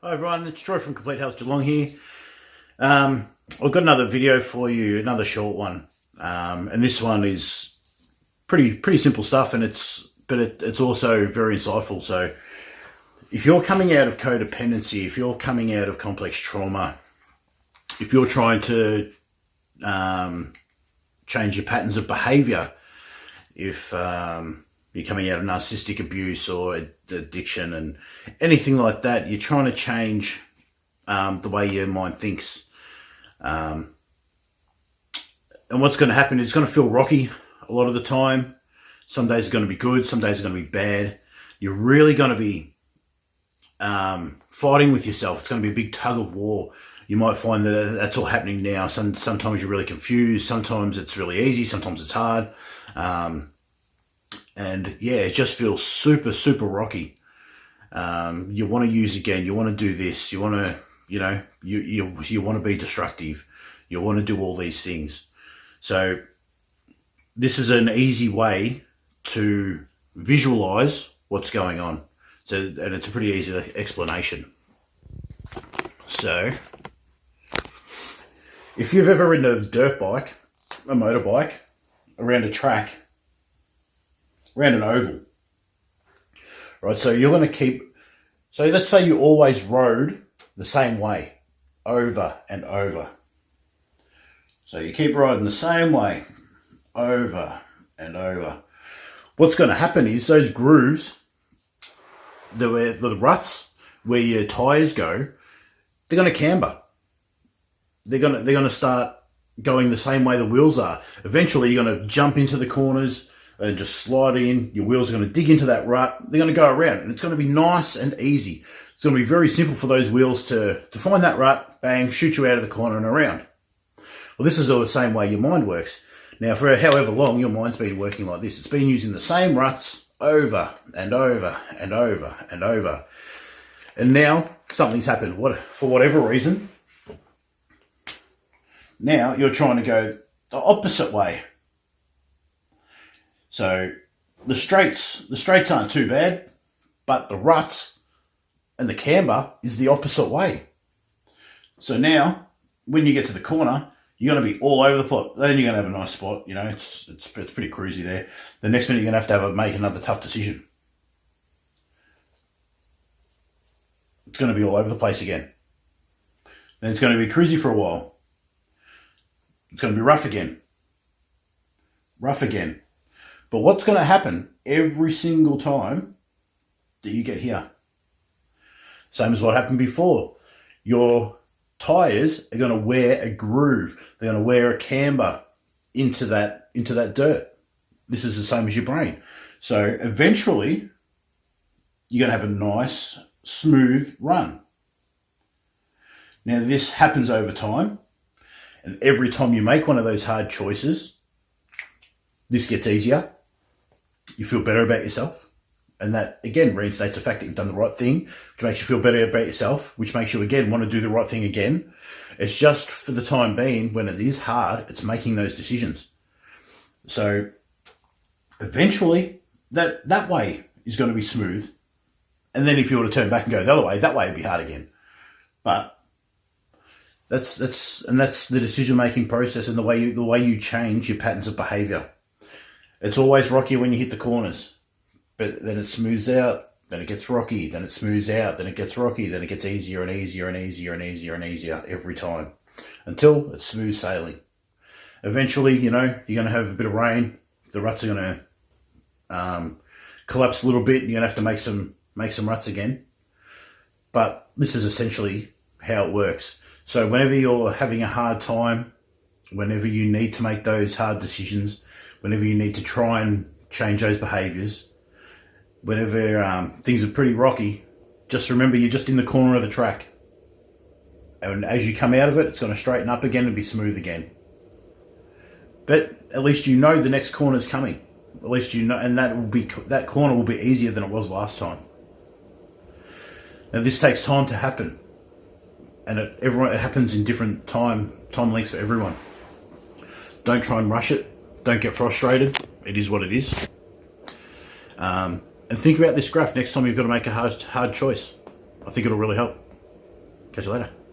Hi everyone, it's Troy from Complete Health Geelong here. I've got another video for you, another short one, and this one is pretty simple stuff, and it's also very insightful. So, if you're coming out of codependency, if you're coming out of complex trauma, if you're trying to change your patterns of behaviour, if you're coming out of narcissistic abuse or addiction and anything like that, you're trying to change the way your mind thinks. And what's going to happen is it's going to feel rocky a lot of the time. Some days are going to be good, some days are going to be bad. You're really going to be fighting with yourself. It's going to be a big tug of war. You might find that that's all happening now. Sometimes you're really confused, sometimes it's really easy, sometimes it's hard. And yeah, it just feels super rocky. You want to use again, you want to do this, you want to, you want to be destructive, you want to do all these things. So this is an easy way to visualize what's going on. And it's a pretty easy explanation. So if you've ever ridden a dirt bike, a motorbike, around a track, around an oval, right? So you're going to keep, so let's say you always rode the same way over and over. So you keep riding the same way over and over. What's going to happen is those grooves, the ruts where your tires go, they're going to camber. They're going to start going the same way the wheels are. Eventually you're going to jump into the corners and just slide in. Your wheels are going to dig into that rut. They're going to go around, and it's going to be nice and easy. It's going to be very simple for those wheels to find that rut, bang, shoot you out of the corner and around. Well, this is all the same way your mind works. Now, for however long your mind's been working like this, it's been using the same ruts over and over and over and over. And now something's happened. For whatever reason, now you're trying to go the opposite way. So the straights aren't too bad, but the ruts and the camber is the opposite way. So now when you get to the corner, you're going to be all over the plot. Then you're going to have a nice spot. It's pretty cruisy there. The next minute you're going to have make another tough decision. It's going to be all over the place again. Then it's going to be cruisy for a while. It's going to be rough again. Rough again. But what's going to happen every single time that you get here? Same as what happened before. Your tires are going to wear a groove. They're going to wear a camber into that dirt. This is the same as your brain. So eventually you're going to have a nice, smooth run. Now this happens over time. And every time you make one of those hard choices, this gets easier. You feel better about yourself. And that, again, reinstates the fact that you've done the right thing, which makes you feel better about yourself, which makes you, again, want to do the right thing again. It's just for the time being, when it is hard, it's making those decisions. So eventually, that way is going to be smooth. And then if you were to turn back and go the other way, that way would be hard again. But that's the decision-making process and the way you change your patterns of behaviour. It's always rocky when you hit the corners, but then it smooths out, then it gets rocky, then it smooths out, then it gets rocky, then it gets easier and easier and easier and easier and easier every time until it's smooth sailing. Eventually, you're going to have a bit of rain, the ruts are going to collapse a little bit, and you're going to have to make some ruts again. But this is essentially how it works. So whenever you're having a hard time, whenever you need to make those hard decisions, whenever you need to try and change those behaviours, whenever things are pretty rocky, just remember you're just in the corner of the track. And as you come out of it, it's going to straighten up again and be smooth again. But at least you know the next corner's coming. At least you know, and that corner will be easier than it was last time. Now this takes time to happen. And it happens in different time lengths for everyone. Don't try and rush it. Don't get frustrated. It is what it is. And think about this graph next time you've got to make a hard choice. I think it'll really help. Catch you later.